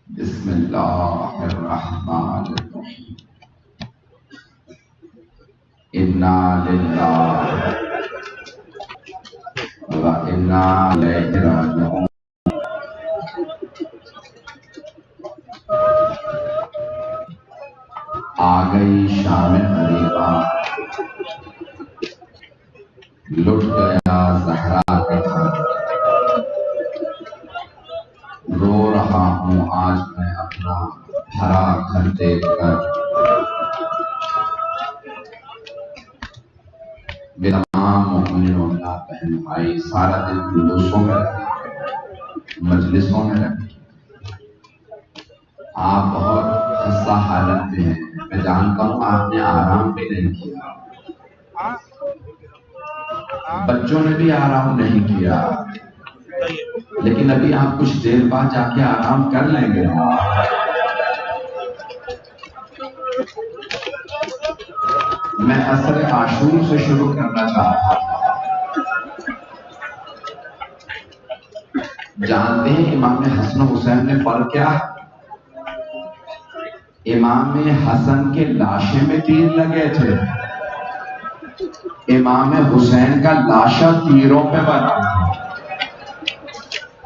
बिस्मिल्लाहिर्रहमानिर्रहीम। इन्ना लिल्लाहि व इन्ना इलैहि राजिऊन। आ गई शाम हरीबा, लुट गया ज़हरा का घर। रो रहा हूँ आज मैं अपना भरा घर देखकर। तमाम मोमिनों ना बहन भाई सारा दिन जुलूसों में लगे, मजलिसों में लगे। आप बहुत खस्ता हालत में हैं। मैं जानता हूँ आपने आराम भी नहीं किया, बच्चों ने भी आराम नहीं किया, लेकिन अभी आप कुछ देर बाद जाके आराम कर लेंगे। मैं असर आशूर से शुरू करना चाहता हूँ। जानते हैं इमाम हसन हुसैन में फर्क क्या है? इमाम हसन के लाशे में तीर लगे थे, इमाम हुसैन का लाशा तीरों पे बना।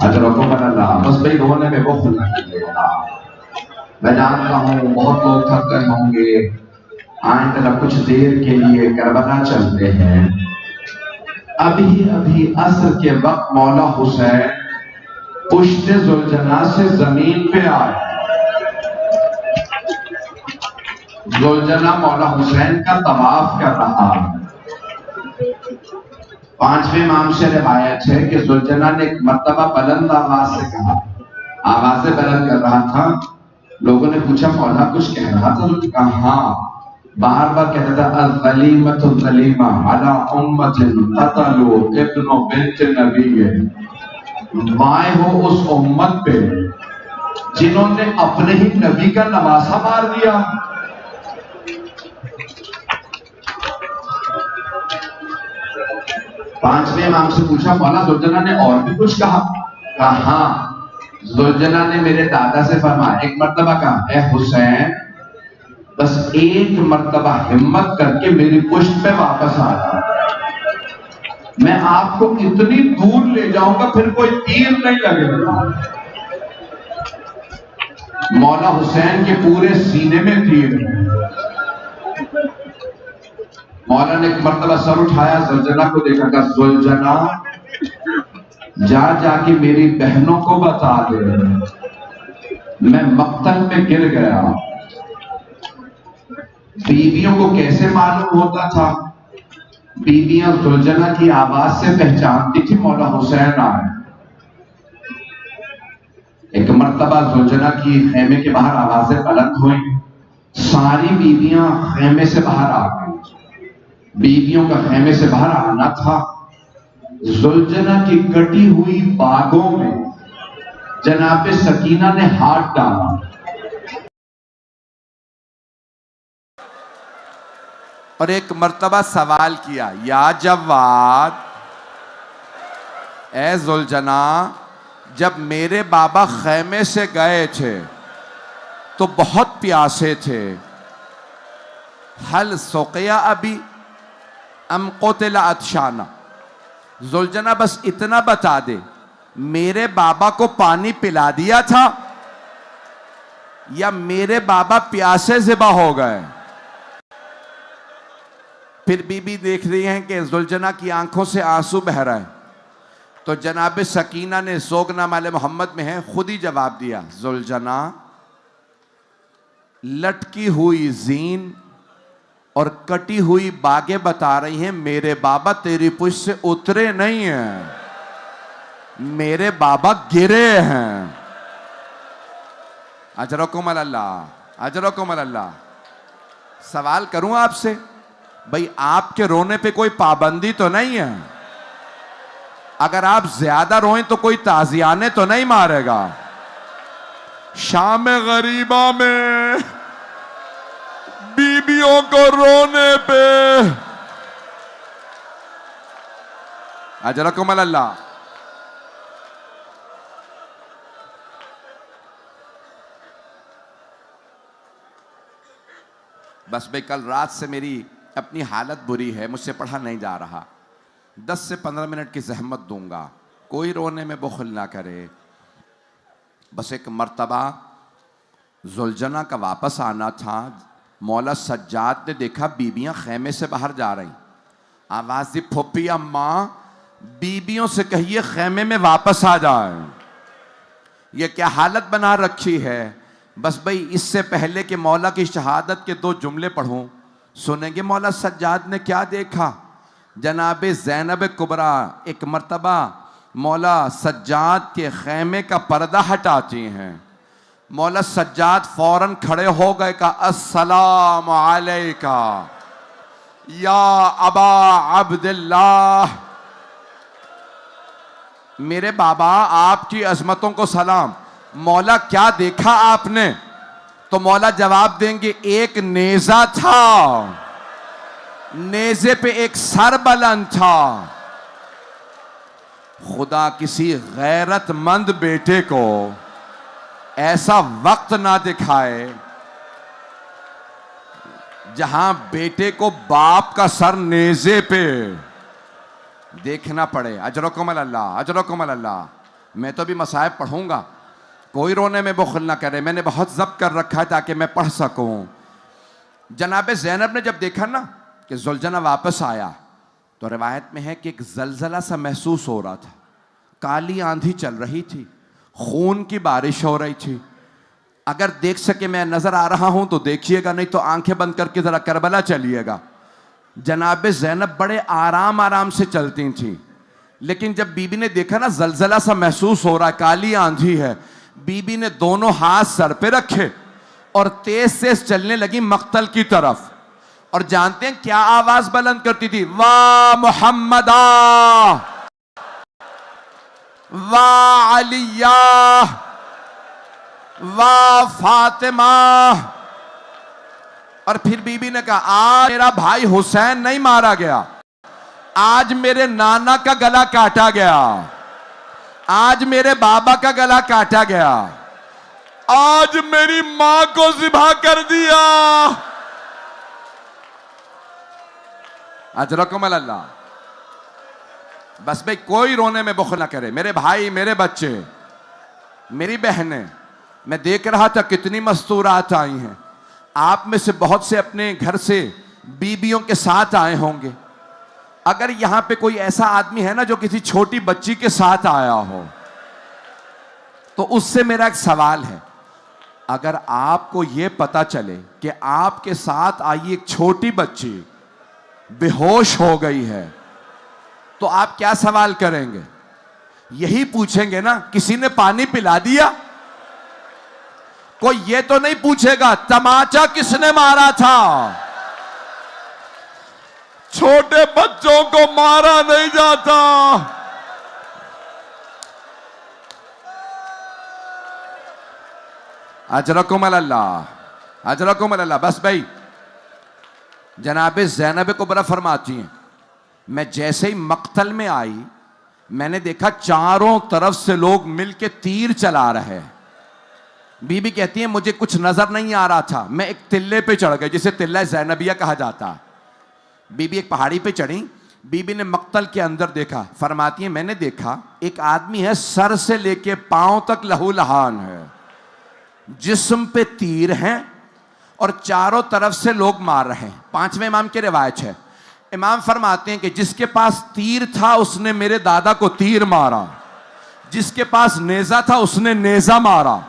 अजरको बना बस भाई रोने में वो खुला। मैं जानता हूँ बहुत लोग थक गए होंगे, आइंदा कुछ देर के लिए करबला चलते हैं। अभी अभी असर के वक्त मौला हुसैन पुश्ते जुलजना से जमीन पे आए। जुलजना मौला हुसैन का तवाफ कर रहा है। पांचवें इमाम से रिवायत है कि जुलजना ने एक मर्तबा बुलंद आवाज से कहा, आवाज़ें बुलंद कर रहा था। लोगों ने पूछा मौला कुछ कह रहा था? तो कहा हाँ, बार बार कहता था अल-गलीमतु ज़लीमा अला उम्मतिन क़तलू इब्नु बिन्त नबी। वाय हो उस उम्मत पे जिन्होंने अपने ही नबी का नवासा मार दिया। पांचवें इमाम से पूछा मौला जुलजना ने और भी कुछ कहा? कहा हाँ, जुलजना ने मेरे दादा से फरमाया, एक मर्तबा कहा ए हुसैन बस एक मर्तबा हिम्मत करके मेरी पुश्त पे वापस आ जाओ, मैं आपको इतनी दूर ले जाऊंगा फिर कोई तीर नहीं लगेगा। मौला हुसैन के पूरे सीने में तीर है। मौला ने एक मर्तबा सर उठाया, जुलजना को देखा, कहा जुलजना जा जाके मेरी बहनों को बता दे मैं मक्तल में गिर गया। बीवियों को कैसे मालूम होता था? बीवियां जुलजना की आवाज से पहचानती थी मौला हुसैन आए। एक मर्तबा जुलजना की खेमे के बाहर आवाजें बुलंद हुई, सारी बीवियां खेमे से बाहर आ गई। बीवियों का खेमे से बाहर आना था। जुलजना की कटी हुई बागों में जनाब सकीना ने हाथ डाला। और एक मर्तबा सवाल किया, या जवाद, ए जुलजना जब मेरे बाबा खेमे से गए थे तो बहुत प्यासे थे, हल सुक़िया अभी अम क़ुतिला अत्शाना। जुलजना बस इतना बता दे, मेरे बाबा को पानी पिला दिया था या मेरे बाबा प्यासे ज़िबा हो गए? फिर बीबी देख रही हैं कि जुलजना की आंखों से आंसू बह रहे हैं, तो जनाब सकीना ने सोगनामा मोहम्मद में है खुद ही जवाब दिया, जुलजना लटकी हुई जीन और कटी हुई बागें बता रही हैं मेरे बाबा तेरी पुश्त से उतरे नहीं हैं। मेरे बाबा गिरे हैं। अजरकुम अल्लाह, अजरकुम अल्लाह। सवाल करूं आपसे, भाई आपके रोने पे कोई पाबंदी तो नहीं है? अगर आप ज्यादा रोएं तो कोई ताजियाने तो नहीं मारेगा? शाम गरीबा में बीबियों को रोने पे अजरकुम अल्लाह। बस भाई कल रात से मेरी अपनी हालत बुरी है, मुझसे पढ़ा नहीं जा रहा। 10 से 15 मिनट की जहमत दूंगा, कोई रोने में बुखल ना करे। बस एक मर्तबा जुलजना का वापस आना था। मौला सज्जाद ने देखा बीबियां खेमे से बाहर जा रही। आवाज दी, फुप्पी अम्मा बीबियों से कहिए खेमे में वापस आ जाए। ये क्या हालत बना रखी है। बस भाई इससे पहले कि मौला की शहादत के 2 जुमले पढ़ूं, सुनेंगे मौला सज्जाद ने क्या देखा। जनाबे ज़ैनब कुबरा एक मर्तबा मौला सज्जाद के खेमे का पर्दा हटाती हैं। मौला सज्जाद फौरन खड़े हो गए, का अस्सलाम अलैका या अबा अब्दुल्लाह। मेरे बाबा आपकी अजमतों को सलाम। मौला क्या देखा आपने? तो मौला जवाब देंगे, एक नेजा था, नेजे पे एक सर बुलंद था। खुदा किसी गैरतमंद बेटे को ऐसा वक्त ना दिखाए जहां बेटे को बाप का सर नेजे पे देखना पड़े। अजरकुम अल्लाह, अजरकुम अल्लाह। मैं तो भी मसाइब पढ़ूंगा, कोई रोने में बुखल ना करे। मैंने बहुत जब्त कर रखा है ताकि मैं पढ़ सकूं। जनाब ज़ैनब ने जब देखा ना कि जुलजना वापस आया, तो रिवायत में है कि एक जलजला सा महसूस हो रहा था। काली आंधी चल रही थी, खून की बारिश हो रही थी। अगर देख सके मैं नजर आ रहा हूं तो देखिएगा, नहीं तो आंखें बंद करके जरा करबला चलिएगा। जनाब ज़ैनब बड़े आराम आराम से चलती थी, लेकिन जब बीबी ने देखा ना जलजला सा महसूस हो रहा है, काली आंधी है, बीबी ने दोनों हाथ सर पे रखे और तेज तेज चलने लगी मक्तल की तरफ। और जानते हैं क्या आवाज बुलंद करती थी? वाह मुहम्मदा, वाह अलिया, वाह फातिमा। और फिर बीबी ने कहा, आज मेरा भाई हुसैन नहीं मारा गया, आज मेरे नाना का गला काटा गया, आज मेरे बाबा का गला काटा गया, आज मेरी मां को ज़िबा कर दिया। अजरकुम अल्लाह। बस भाई कोई रोने में बुखल ना करे। मेरे भाई, मेरे बच्चे, मेरी बहनें, मैं देख रहा था कितनी मस्तूरात आई हैं। आप में से बहुत से अपने घर से बीबियों के साथ आए होंगे। अगर यहां पे कोई ऐसा आदमी है ना जो किसी छोटी बच्ची के साथ आया हो, तो उससे मेरा एक सवाल है, अगर आपको यह पता चले कि आपके साथ आई एक छोटी बच्ची बेहोश हो गई है, तो आप क्या सवाल करेंगे? यही पूछेंगे ना, किसी ने पानी पिला दिया? कोई ये तो नहीं पूछेगा तमाचा किसने मारा था। छोटे बच्चों को मारा नहीं जाता। अजरकुम अल्लाह, अजरकुम अल्लाह। बस भाई जनाबे ज़ैनब कुबरा फरमाती हैं, मैं जैसे ही मक्तल में आई, मैंने देखा चारों तरफ से लोग मिलके तीर चला रहे हैं। बीबी कहती है, मुझे कुछ नजर नहीं आ रहा था, मैं एक टिल्ले पे चढ़ गई, जिसे टिल्ला ज़ैनबिया कहा जाता है। बीबी एक पहाड़ी पे चढ़ी, बीबी ने मक्तल के अंदर देखा। फरमाती है, मैंने देखा एक आदमी है, सर से लेके पांव तक लहू लहान है, जिस्म पे तीर हैं और चारों तरफ से लोग मार रहे हैं। 5वें इमाम की रिवायत है, इमाम फरमाते हैं कि जिसके पास तीर था उसने मेरे दादा को तीर मारा, जिसके पास नेजा था उसने नेजा मारा,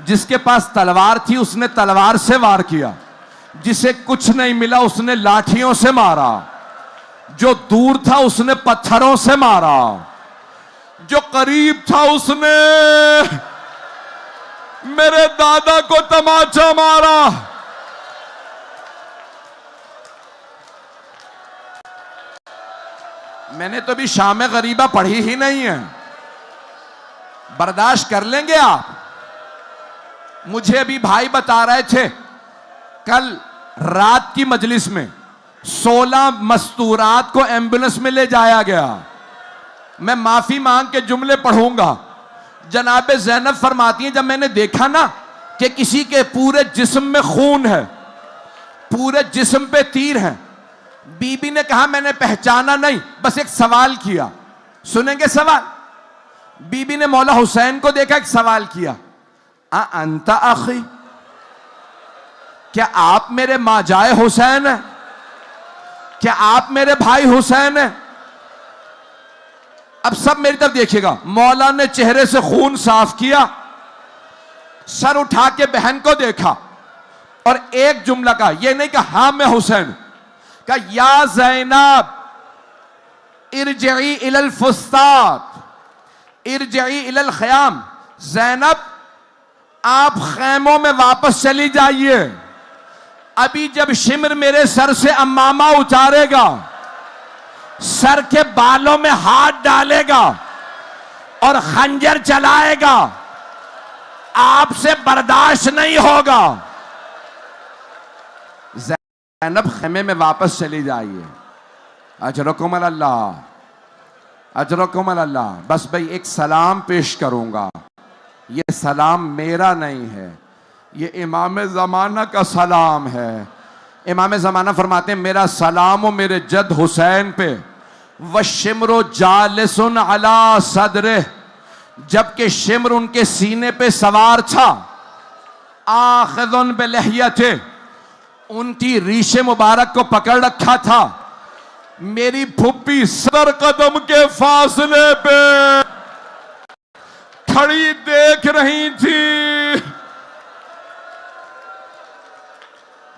जिसके पास तलवार थी उसने तलवार से वार किया, जिसे कुछ नहीं मिला उसने लाठियों से मारा, जो दूर था उसने पत्थरों से मारा, जो करीब था उसने मेरे दादा को तमाचा मारा। मैंने तो भी शाम गरीबा पढ़ी ही नहीं है। बर्दाश्त कर लेंगे आप? मुझे अभी भाई बता रहे थे कल रात की मजलिस में 16 मस्तूरात को एम्बुलेंस में ले जाया गया। मैं माफी मांग के जुमले पढ़ूंगा। जनाबे ज़ैनब फरमाती हैं, जब मैंने देखा ना कि किसी के पूरे जिस्म में खून है, पूरे जिस्म पे तीर है, बीबी ने कहा मैंने पहचाना नहीं, बस एक सवाल किया। सुनेंगे सवाल? बीबी ने मौला हुसैन को देखा, एक सवाल किया, अंता आखी, क्या आप मेरे माजाए हुसैन हैं? क्या आप मेरे भाई हुसैन हैं? अब सब मेरी तरफ देखिएगा। मौला ने चेहरे से खून साफ किया, सर उठा के बहन को देखा और एक जुमला कहा, यह नहीं कहा हां मैं हुसैन, कहा या ज़ैनब इरजई इलल फुस्तात इरजई इलल ख़याम, ज़ैनब आप खैमों में वापस चली जाइए। अभी जब शिमर मेरे सर से अम्मामा उतारेगा, सर के बालों में हाथ डालेगा और खंजर चलाएगा, आपसे बर्दाश्त नहीं होगा। ज़ैनब खेमे में वापस चली जाइए। अजरकुम अल्लाह, अजरकुम अल्लाह। बस भाई एक सलाम पेश करूंगा, ये सलाम मेरा नहीं है, ये इमाम ज़माना का सलाम है। इमाम ज़माना फरमाते हैं, मेरा सलाम मेरे जद हुसैन पे, व शिमरो जालिसुन अला सदरे, जबकि शिमर उनके सीने पे सवार था, आखिज़ुन बिलहियते, उनकी रीशे मुबारक को पकड़ रखा था। मेरी फुप्पी सर कदम के फासले पे खड़ी देख रही थी।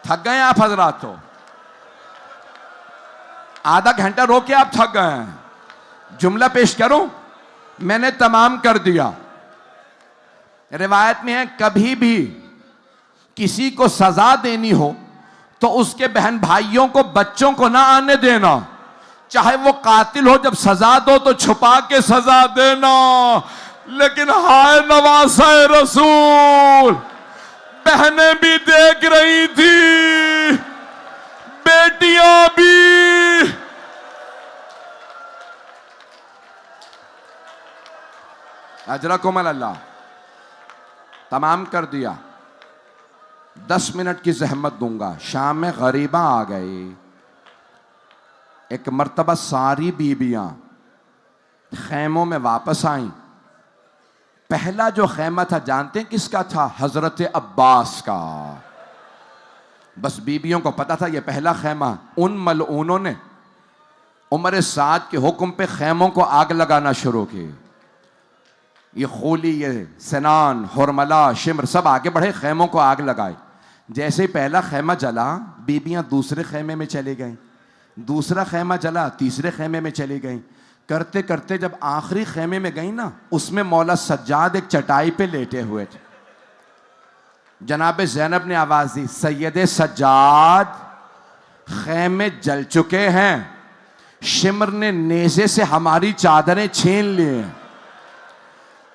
थक गए आप हजरात? तो आधा घंटा रोक के आप थक गए हैं। जुमला पेश करूं? मैंने तमाम कर दिया। रिवायत में है, कभी भी किसी को सजा देनी हो तो उसके बहन भाइयों को, बच्चों को ना आने देना। चाहे वो कातिल हो, जब सजा दो तो छुपा के सजा देना। लेकिन हाय नवाज़े रसूल, बहनें भी देख रही थी, बेटियां भी। अजरकुम अल्लाह। तमाम कर दिया। 10 मिनट की जहमत दूंगा। शाम में गरीबा आ गई। एक मर्तबा सारी बीबियां खैमों में वापस आईं। पहला जो खैमा था जानते हैं किसका था? हजरत अब्बास का। बस बीबियों को पता था ये पहला खैमा। उन मलऊनों ने उमर साद के हुक्म पे खैमों को आग लगाना शुरू की। ये खूली, ये सनान, हुरमला, शिमर सब आगे बढ़े, खैमों को आग लगाए। जैसे ही पहला खैमा जला, बीबियां दूसरे खैमे में चली गईं। दूसरा खैमा जला, तीसरे खैमे में चली गईं। करते करते जब आखिरी खैमे में गई ना, उसमें मौला सज्जाद एक चटाई पे लेटे हुए थे। जनाब ज़ैनब ने आवाज दी, सैयद सज्जाद, खैमे जल चुके हैं, शिमर ने नेज़े से हमारी चादरें छीन ली हैं।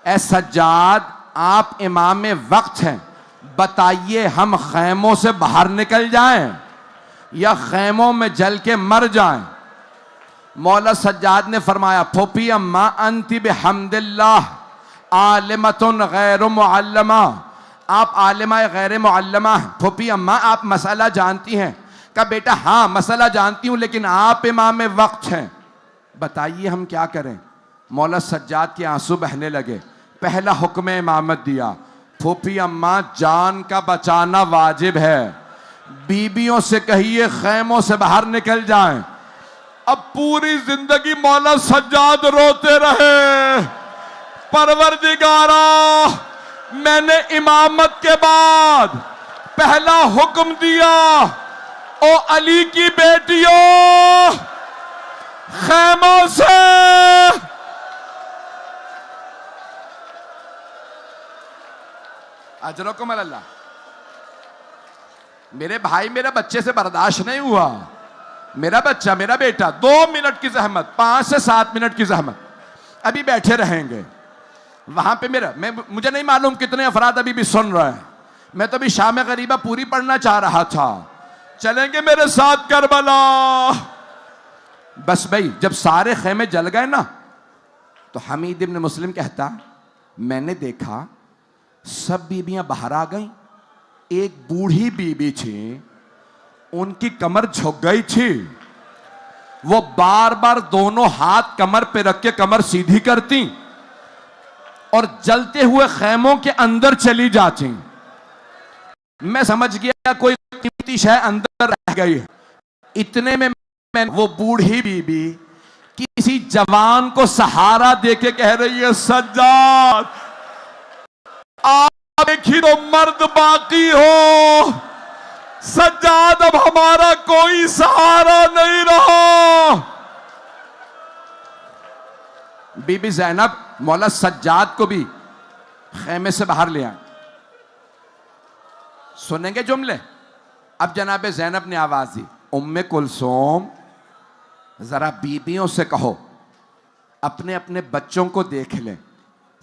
ए सज्जाद, आप इमाम वक्त हैं, बताइए हम खैमों से बाहर निकल जाएं या खैमों में जल के मर जाएं? मौला सज्जाद ने फरमाया, फूफी अम्मा अंति बिहम्दिल्लाह आलिमतुन गैर मुअल्लमा, आप आलिमा गैर मुअल्लमा। फूफी अम्मा आप मसला जानती हैं? कहा बेटा हाँ मसला जानती हूं, लेकिन आप इमाम वक्त हैं, बताइए हम क्या करें? मौला सज्जाद के आंसू बहने लगे। पहला हुक्म इमामत दिया, फूफी अम्मा जान का बचाना वाजिब है, बीबियों से कहिए खैमों से बाहर निकल जाएं। अब पूरी जिंदगी मौला सज्जाद रोते रहे, परवरदिगारा मैंने इमामत के बाद पहला हुक्म दिया, ओ अली की बेटियों खैमों से अजरकुम अल्लाह। मेरे भाई, मेरे बच्चे से बर्दाश्त नहीं हुआ। मेरा बच्चा, मेरा बेटा 2 मिनट की जहमत, 5 से 7 मिनट की जहमत, अभी बैठे रहेंगे वहां पे। मुझे नहीं मालूम कितने अफराद अभी भी सुन रहे हैं। मैं तो अभी शाम गरीबा पूरी पढ़ना चाह रहा था। चलेंगे मेरे साथ करबला? बस भाई, जब सारे खेमे जल गए ना, तो हमीद इब्न मुस्लिम कहता, मैंने देखा सब बीबियां बाहर आ गईं। एक बूढ़ी बीबी थी, उनकी कमर झुक गई थी। वो बार बार दोनों हाथ कमर पे रख के कमर सीधी करती और जलते हुए खेमों के अंदर चली जाती। मैं समझ गया कोई कीमती शय अंदर रह गई है। इतने में वो बूढ़ी बीबी किसी जवान को सहारा देके कह रही है, सज्जाद आप एक ही तो मर्द बाकी हो। सज्जाद अब हमारा कोई सहारा नहीं रहा। बीबी ज़ैनब मौला सज्जाद को भी खेमे से बाहर ले आए। सुनेंगे जुमले? अब जनाब ज़ैनब ने आवाज दी, उम्मे कुलसूम जरा बीबियों से कहो अपने अपने बच्चों को देख लें।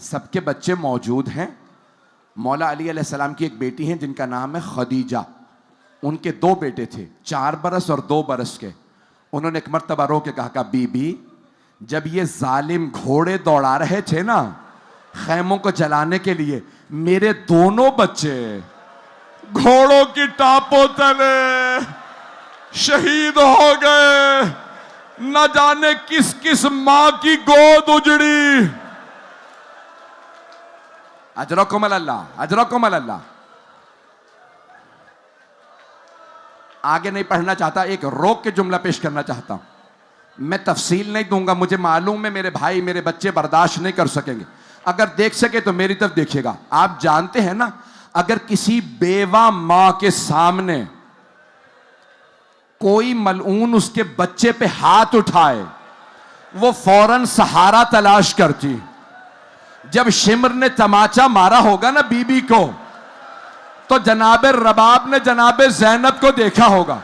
सबके बच्चे मौजूद हैं। मौला अली अलैहिस्सलाम की एक बेटी है जिनका नाम है खदीजा। उनके 2 बेटे थे, 4 बरस और 2 बरस के। उन्होंने एक मर्तबा रो के कहा, बीबी जब ये जालिम घोड़े दौड़ा रहे थे ना खैमों को जलाने के लिए, मेरे दोनों बच्चे घोड़ों की टापों तले शहीद हो गए। न जाने किस किस मां की गोद उजड़ी। अजरकुम अल्लाह, अजरकुम अल्लाह। आगे नहीं पढ़ना चाहता, एक रोक के जुमला पेश करना चाहता हूं। मैं तफसील नहीं दूंगा, मुझे मालूम है मेरे भाई मेरे बच्चे बर्दाश्त नहीं कर सकेंगे। अगर देख सके तो मेरी तरफ देखिएगा। आप जानते हैं ना, अगर किसी बेवा मां के सामने कोई मलऊन उसके बच्चे पे हाथ उठाए, वो फौरन सहारा तलाश करती। जब शिमर ने तमाचा मारा होगा ना बीबी को, तो जनाबे रबाब ने जनाबे ज़ैनब को देखा होगा,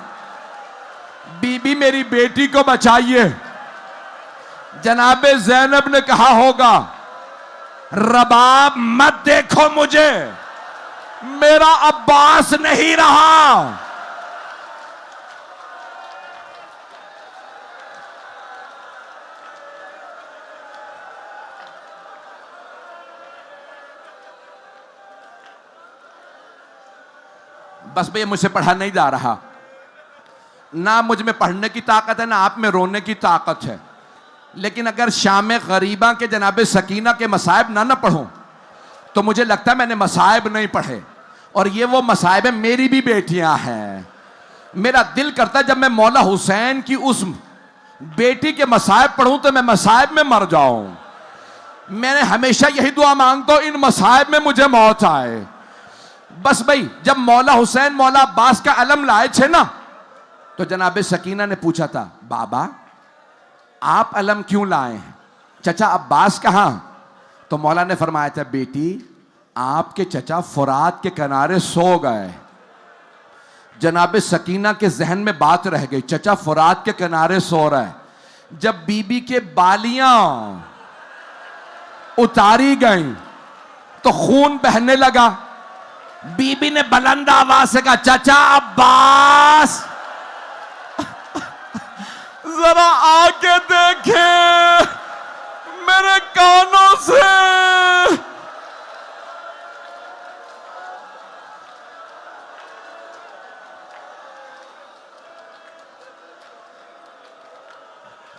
बीबी मेरी बेटी को बचाइए। जनाबे ज़ैनब ने कहा होगा, रबाब मत देखो मुझे, मेरा अब्बास नहीं रहा। बस भैया मुझसे पढ़ा नहीं जा रहा। ना मुझ में पढ़ने की ताकत है, ना आप में रोने की ताकत है। लेकिन अगर शाम गरीबा के जनाबे सकीना के मसाइब ना पढ़ूं, तो मुझे लगता है मैंने मसाइब नहीं पढ़े। और ये वो मसाइब है, मेरी भी बेटियां हैं। मेरा दिल करता है जब मैं मौला हुसैन की उस बेटी के मसाइब पढ़ूं तो मैं मसाइब में मर जाऊं। मैंने हमेशा यही दुआ मांगता हूं, इन मसाइब में मुझे मौत आए। बस भाई, जब मौला हुसैन मौला अब्बास का अलम लाए थे ना, तो जनाबे सकीना ने पूछा था, बाबा आप अलम क्यों लाए हैं, चचा अब्बास कहां? तो मौला ने फरमाया था, बेटी आपके चचा फुरात के किनारे सो गए। जनाबे सकीना के जहन में बात रह गई, चचा फुरात के किनारे सो रहा है। जब बीबी के बालियां उतारी गई तो खून बहने लगा। बीबी ने बुलंद आवाज से कहा, चचा अब्बास जरा आके देखे मेरे कानों से।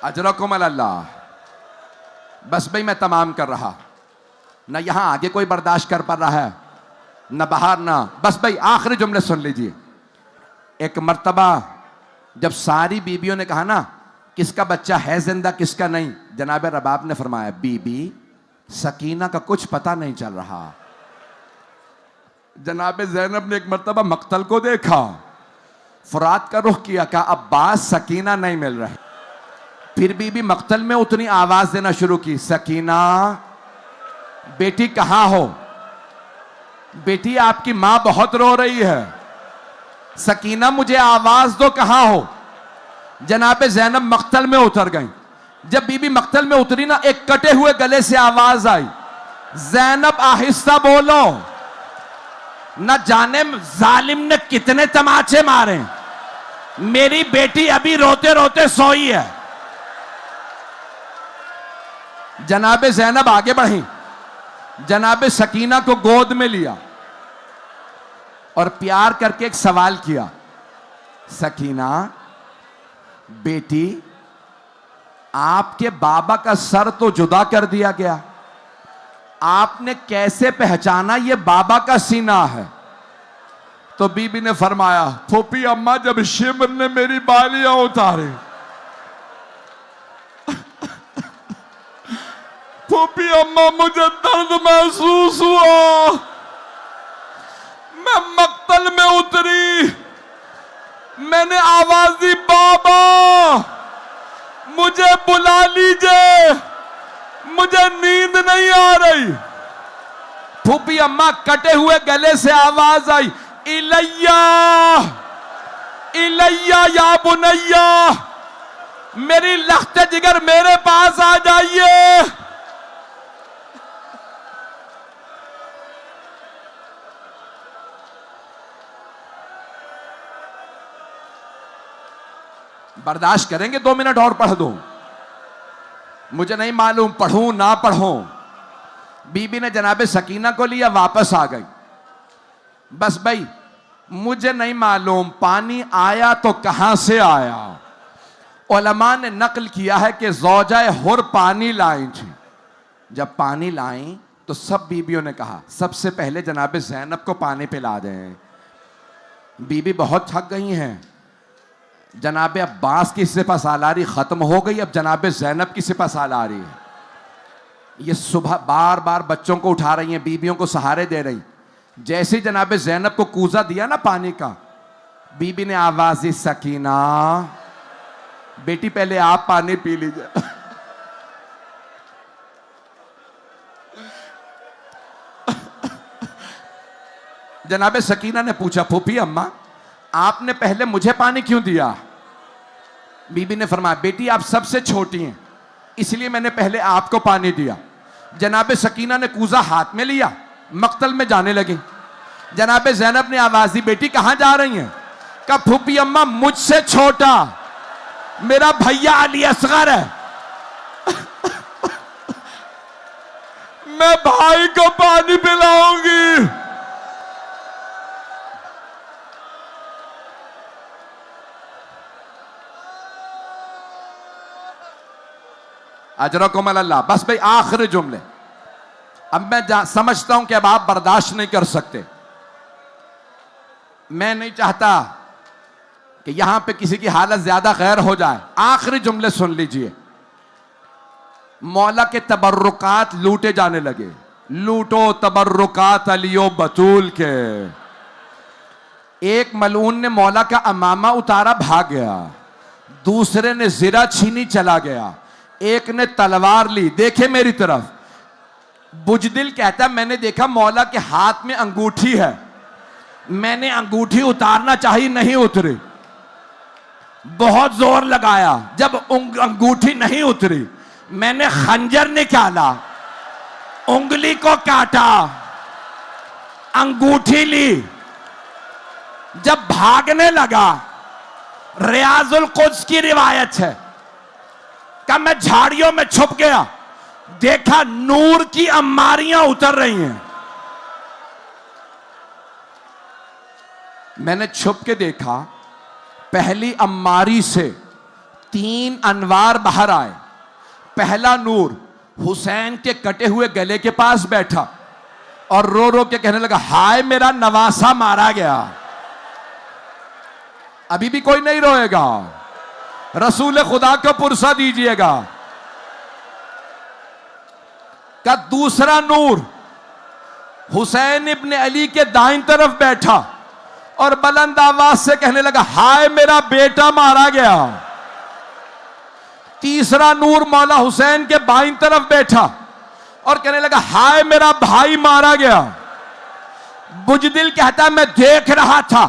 अजरकुम अल्लाह। बस भाई मैं तमाम कर रहा ना, यहां आगे कोई बर्दाश्त कर पा रहा है ना बाहर ना। बस भाई आखिरी जुमले सुन लीजिए। एक मर्तबा जब सारी बीबियों ने कहा ना किसका बच्चा है जिंदा किसका नहीं, जनाब रबाब ने फरमाया, बीबी सकीना का कुछ पता नहीं चल रहा। जनाब ज़ैनब ने एक मर्तबा मक्तल को देखा, फुरात का रुख किया, कहा अब्बास सकीना नहीं मिल रही। फिर बीबी मक्तल में उतनी आवाज देना शुरू की, सकीना बेटी कहां हो? बेटी आपकी मां बहुत रो रही है, सकीना मुझे आवाज दो, कहां हो? जनाबे ज़ैनब मक्तल में उतर गई। जब बीबी मक्तल में उतरी ना, एक कटे हुए गले से आवाज आई, ज़ैनब आहिस्ता बोलो। न जाने जालिम ने कितने तमाचे मारे, मेरी बेटी अभी रोते रोते सोई है। जनाबे ज़ैनब आगे बढ़ी, जनाबे सकीना को गोद में लिया और प्यार करके एक सवाल किया, सकीना बेटी, आपके बाबा का सर तो जुदा कर दिया गया, आपने कैसे पहचाना ये बाबा का सीना है? तो बीबी ने फरमाया, फूफी अम्मा जब शिमर ने मेरी बालियां उतारी, फूफी अम्मा मुझे दर्द महसूस हुआ, मैं मक्तल में उतरी, मैंने आवाज दी, बाबा मुझे बुला लीजिए, मुझे नींद नहीं आ रही। फूफी अम्मा कटे हुए गले से आवाज आई, इलैया इलैया या बुनैया, मेरी लख्त जिगर मेरे पास आ जाइए। बर्दाश्त करेंगे 2 मिनट और पढ़ दूं? मुझे नहीं मालूम पढ़ूं ना पढ़ूं। बीबी ने जनाबे सकीना को लिया, वापस आ गई। बस भाई मुझे नहीं मालूम पानी आया तो कहां से आया। उलमा ने नकल किया है कि ज़ौजाए हुर पानी लाई थी। जब पानी लाई तो सब बीबियों ने कहा सबसे पहले जनाबे ज़ैनब को पानी पिला दें। बीबी बहुत थक गई हैं। जनाबे अब्बास की सिपा सालारी खत्म हो गई, अब जनाबे ज़ैनब की सिपा सालारी है। ये सुबह बार बार बच्चों को उठा रही हैं, बीबियों को सहारे दे रही। जैसे ही जनाबे ज़ैनब को कूजा दिया ना पानी का, बीबी ने आवाज दी, सकीना बेटी पहले आप पानी पी लीजिए। जनाबे सकीना ने पूछा, फूफी अम्मा आपने पहले मुझे पानी क्यों दिया? बीबी ने फरमाया, बेटी आप सबसे छोटी हैं इसलिए मैंने पहले आपको पानी दिया। जनाबे सकीना ने कूजा हाथ में लिया, मक्तल में जाने लगी। जनाबे ज़ैनब ने आवाज दी, बेटी कहां जा रही हैं? कहा, फूफी अम्मा मुझसे छोटा मेरा भैया अली असगर है, मैं भाई को पानी पिलाऊंगी। अजरकुम अल्लाह। बस भाई आखिरी जुमले, अब मैं समझता हूं कि अब आप बर्दाश्त नहीं कर सकते। मैं नहीं चाहता कि यहां पे किसी की हालत ज्यादा गैर हो जाए। आखिरी जुमले सुन लीजिए। मौला के तबर्रुकात लूटे जाने लगे। लूटो तबर्रुकात अलियो बतूल के। एक मलून ने मौला का अमामा उतारा, भाग गया। दूसरे ने जिरा छीनी, चला गया। एक ने तलवार ली, देखे मेरी तरफ। बुजदिल कहता, मैंने देखा मौला के हाथ में अंगूठी है, मैंने अंगूठी उतारना चाहिए, नहीं उतरी। बहुत जोर लगाया, जब अंगूठी नहीं उतरी मैंने खंजर निकाला, उंगली को काटा, अंगूठी ली। जब भागने लगा, रियाजुल कुद्स की रिवायत है, कब मैं झाड़ियों में छुप गया, देखा नूर की अम्मारियां उतर रही हैं। मैंने छुप के देखा, पहली अम्मारी से 3 अनवार बाहर आए। पहला नूर हुसैन के कटे हुए गले के पास बैठा और रो रो के कहने लगा, हाय मेरा नवासा मारा गया। अभी भी कोई नहीं रोएगा, रसूल खुदा को पुरसा दीजिएगा। का दूसरा नूर हुसैन इब्ने अली के दाईं तरफ बैठा और बुलंद आवाज से कहने लगा, हाय मेरा बेटा मारा गया। तीसरा नूर मौला हुसैन के बाईं तरफ बैठा और कहने लगा, हाय मेरा भाई मारा गया। बुजदिल कहता मैं देख रहा था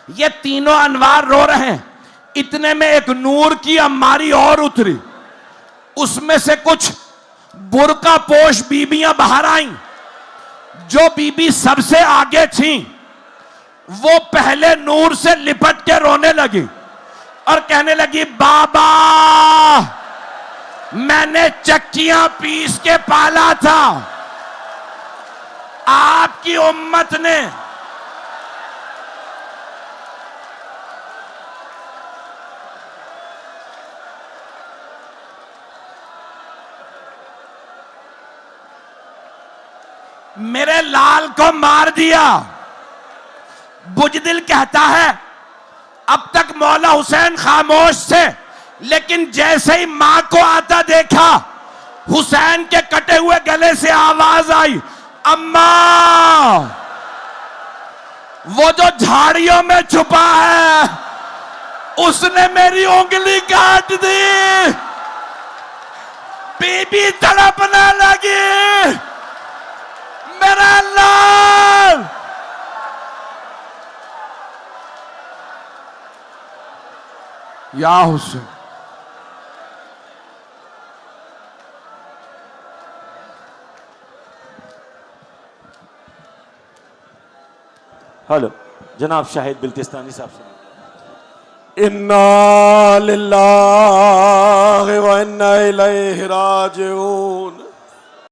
ये तीनों अनवार रो रहे हैं, इतने में एक नूर की अम्मारी और उतरी, उसमें से कुछ बुर्का पोश बीबियां बाहर आईं। जो बीबी सबसे आगे थी वो पहले नूर से लिपट के रोने लगी और कहने लगी बाबा मैंने चक्कियां पीस के पाला था, आपकी उम्मत ने मेरे लाल को मार दिया। बुजदिल कहता है अब तक मौला हुसैन खामोश थे, लेकिन जैसे ही मां को आता देखा हुसैन के कटे हुए गले से आवाज आई अम्मा। वो जो झाड़ियों में छुपा है उसने मेरी उंगली काट दी। बीबी तड़पने लगी, मेरा लाल। या हुसैन हेलो जनाब शाहिद बिल्तिस्तानी साहब से। इन्ना लिल्लाहि व इन्ना इलैहि राजिऊन।